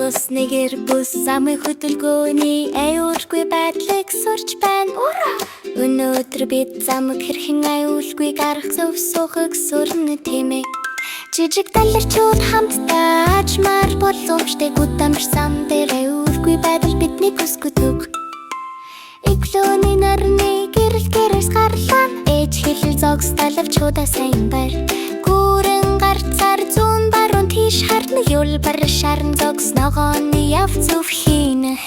Нуус нэгэр бүс замын хөдөлгөөний аюулгүй байдлыг сурч байна. Өнөөдөр бид замыг хэрхэн аюулгүй гарах зөв суухыг сурна тийм ээ. Жижиг даларчууд хамтдаа ажмаар боломжтой гудамжсан дээр аюулгүй байдал бидний хүсгүдэг. Иглөөний нарны гэрэл гэрээс гарлаа ээж хэлэл зогс далавчуудаа сайн байр. Гүүрэн гарцаар зүүн баруун тийш харна юлбар шарн зогс ногооны яв зүв хийн.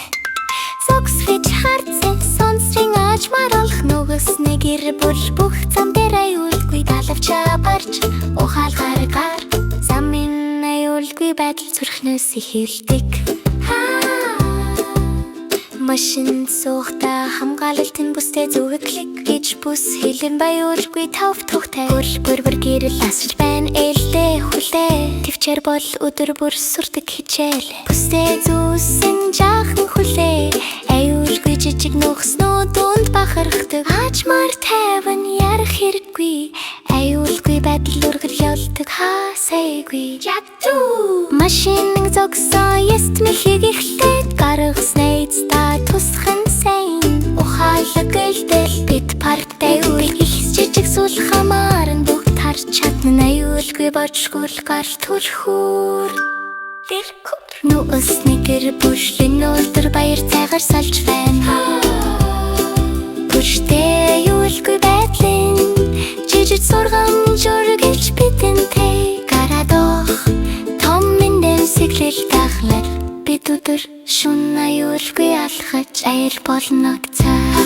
Зогс гэж харцэн сонсрын ажмаар олох нүгс нэгэр бүр бүх зам дээр аюулгүй далавчаа барж ухаалгаар гар замын аюулгүй байдал зүрхнээс ихэлдэг. Машин суухдаа хамгаалалтын бүстэй зүгэглэг гэж бүс хэлэн баяулгүй тавт тухтай бүр гэрэл асч байна ээлдээ хүлээ төвчээр бол өдөр бүр сурдаг хичээл бүстэй зүүсэн жаахан хүлээ аюулгүй жижиг нөхснөө дунд бахархдаг ажмаар тайван ярах хэрэггүй аюулгүй байдал үргэл явуулдаг хаасайгүй яту машин зогсон яст мэхийг ихлээд гаргаснаа та тусхан сайн ухаалаг гэлдэл бид парктай үйл их жижиг сул хамааран бүгд харж чадна аюулгүй бочгол гар төрхөр нуус нэгэр бүшлэн өдөр баяр цайгаар салж байна бүштэй аюулгүй байдлын жижиг сургам жургэлж бидэнтэй гарадох том мэндэн сэглэл тахлаар бид өдөр шүн аюулгүй алхаж аял болно цаа